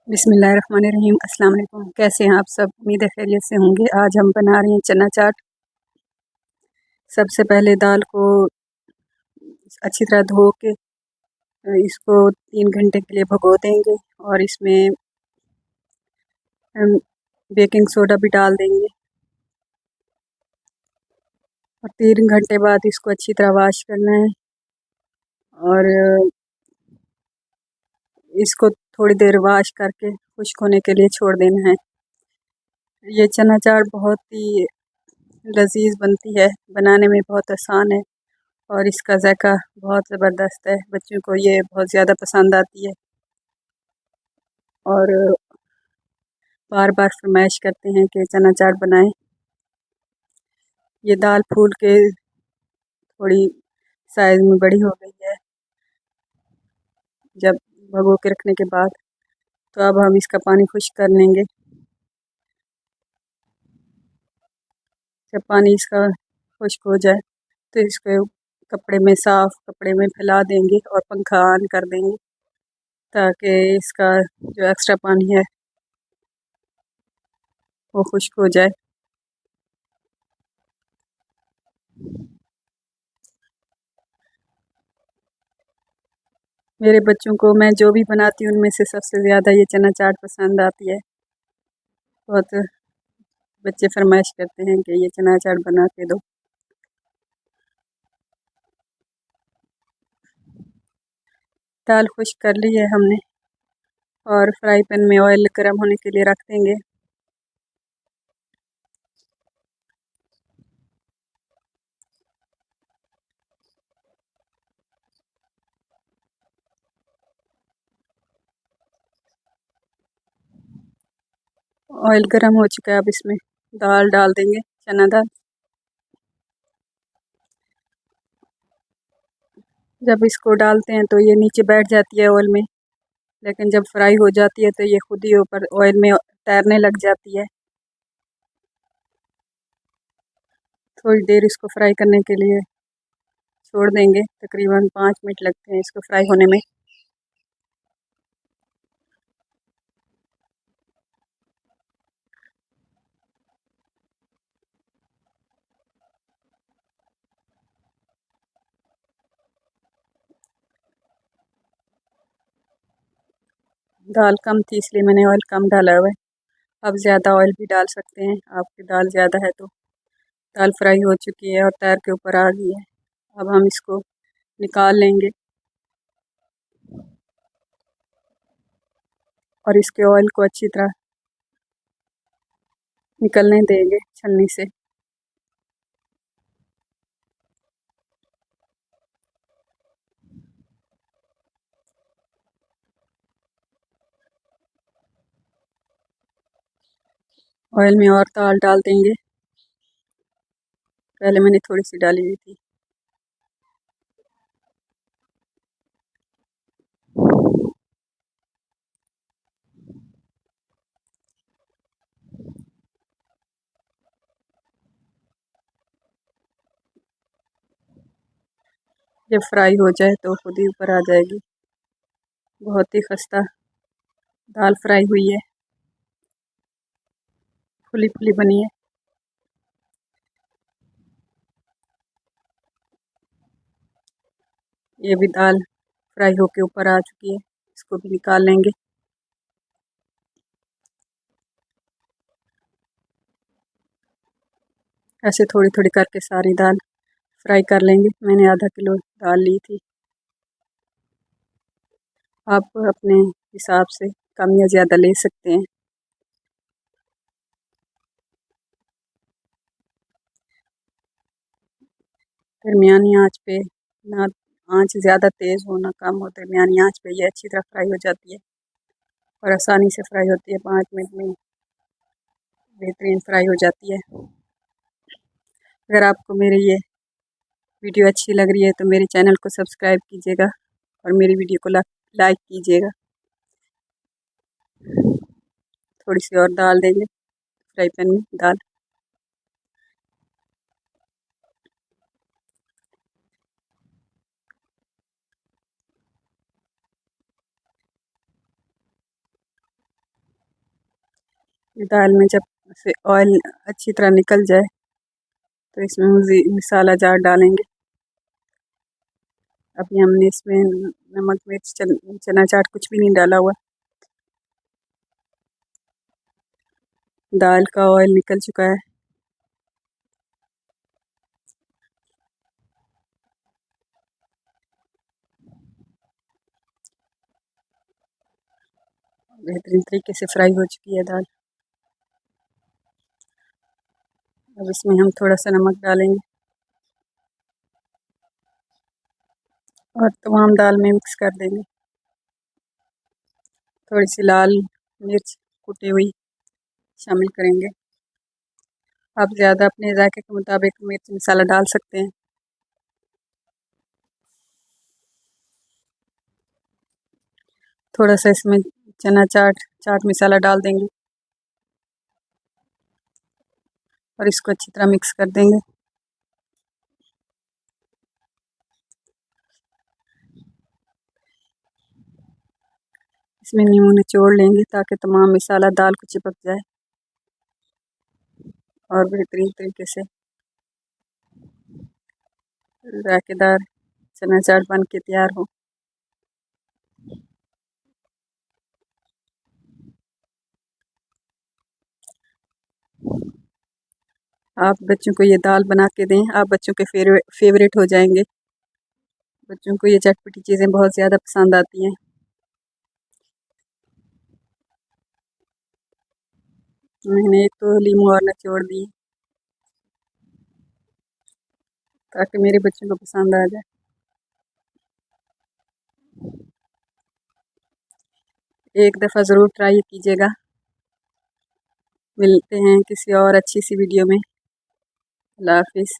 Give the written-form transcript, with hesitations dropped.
बिस्मिल्लाहिर्रहमानिर्रहीम। अस्सलाम वालेकुम। कैसे हैं आप सब? उम्मीद है खैरियत से होंगे। आज हम बना रहे हैं चना चाट। सबसे पहले दाल को अच्छी तरह धो के इसको 3 घंटे के लिए भिगो देंगे और इसमें हम बेकिंग सोडा भी डाल देंगे और 3 घंटे बाद इसको अच्छी तरह वॉश करना है और इसको थोड़ी देर वॉश करके खुश्क होने के लिए छोड़ देना है। ये चना चाट बहुत ही लजीज बनती है, बनाने में बहुत आसान है और इसका ज़ायका बहुत ज़बरदस्त है। बच्चों को ये बहुत ज़्यादा पसंद आती है और बार बार फरमाइश करते हैं कि चना चाट बनाएं। ये दाल फूल के थोड़ी साइज़ में बड़ी हो गई है जब भगो के रखने के बाद। तो अब हम इसका पानी खुश्क कर लेंगे। जब पानी इसका खुश्क हो जाए तो इसको कपड़े में, साफ़ कपड़े में फैला देंगे और पंखा ऑन कर देंगे ताकि इसका जो एक्स्ट्रा पानी है वो खुश्क हो जाए। मेरे बच्चों को मैं जो भी बनाती हूँ उनमें से सबसे ज़्यादा ये चना चाट पसंद आती है। बहुत बच्चे फरमाइश करते हैं कि ये चना चाट बना के दो। दाल खुश्क कर ली है हमने और फ्राई पैन में ऑयल गर्म होने के लिए रख देंगे। ऑयल गर्म हो चुका है, अब इसमें दाल डाल देंगे, चना दाल। जब इसको डालते हैं तो ये नीचे बैठ जाती है ऑयल में, लेकिन जब फ्राई हो जाती है तो ये खुद ही ऊपर ऑयल में तैरने लग जाती है। थोड़ी देर इसको फ्राई करने के लिए छोड़ देंगे, तकरीबन 5 मिनट लगते हैं इसको फ्राई होने में। दाल कम थी इसलिए मैंने ऑयल कम डाला हुआ है। अब ज़्यादा ऑयल भी डाल सकते हैं, आपकी दाल ज़्यादा है तो। दाल फ्राई हो चुकी है और तैर के ऊपर आ गई है। अब हम इसको निकाल लेंगे और इसके ऑयल को अच्छी तरह निकलने देंगे छलनी से। ऑयल में और दाल डाल देंगे, पहले मैंने थोड़ी सी डाली हुई थी। जब फ्राई हो जाए तो खुद ही ऊपर आ जाएगी। बहुत ही खस्ता दाल फ्राई हुई है, फुली फुली बनी है। ये भी दाल फ्राई होके ऊपर आ चुकी है, इसको भी निकाल लेंगे। ऐसे थोड़ी थोड़ी करके सारी दाल फ्राई कर लेंगे। मैंने आधा किलो दाल ली थी, आप अपने हिसाब से कम या ज़्यादा ले सकते हैं। दरमियानी आंच पे, ना आंच ज़्यादा तेज़ हो ना कम हो, दरमियानी आंच पे ये अच्छी तरह फ्राई हो जाती है और आसानी से फ्राई होती है। 5 मिनट में बेहतरीन फ्राई हो जाती है। अगर आपको मेरी ये वीडियो अच्छी लग रही है तो मेरे चैनल को सब्सक्राइब कीजिएगा और मेरी वीडियो को लाइक कीजिएगा। थोड़ी सी और दाल देंगे फ्राई पैन में दाल। दाल में जब से ऑयल अच्छी तरह निकल जाए तो इसमें मसाला जार डालेंगे। अभी हमने इसमें नमक मिर्च चना चाट कुछ भी नहीं डाला हुआ। दाल का ऑयल निकल चुका है। बेहतरीन तरीके से फ्राई हो चुकी है दाल। अब इसमें हम थोड़ा सा नमक डालेंगे और तमाम दाल में मिक्स कर देंगे। थोड़ी सी लाल मिर्च कुटी हुई शामिल करेंगे। आप ज़्यादा अपने जायके के मुताबिक मिर्च मसाला डाल सकते हैं। थोड़ा सा इसमें चना चाट मसाला डाल देंगे और इसको अच्छी तरह मिक्स कर देंगे। इसमें नींबू निचोड़ लेंगे ताकि तमाम मसाला दाल को चिपक जाए और बेहतरीन तरीके से जायकेदार चना चाट बन के तैयार हो। आप बच्चों को ये दाल बना के दें, आप बच्चों के फेवरेट हो जाएंगे। बच्चों को ये चटपटी चीज़ें बहुत ज़्यादा पसंद आती हैं। मैंने एक तो लीमू और निचोड़ दिए ताकि मेरे बच्चों को पसंद आ जाए। एक दफ़ा ज़रूर ट्राई कीजिएगा। मिलते हैं किसी और अच्छी सी वीडियो में। अल्लाह हाफिज़।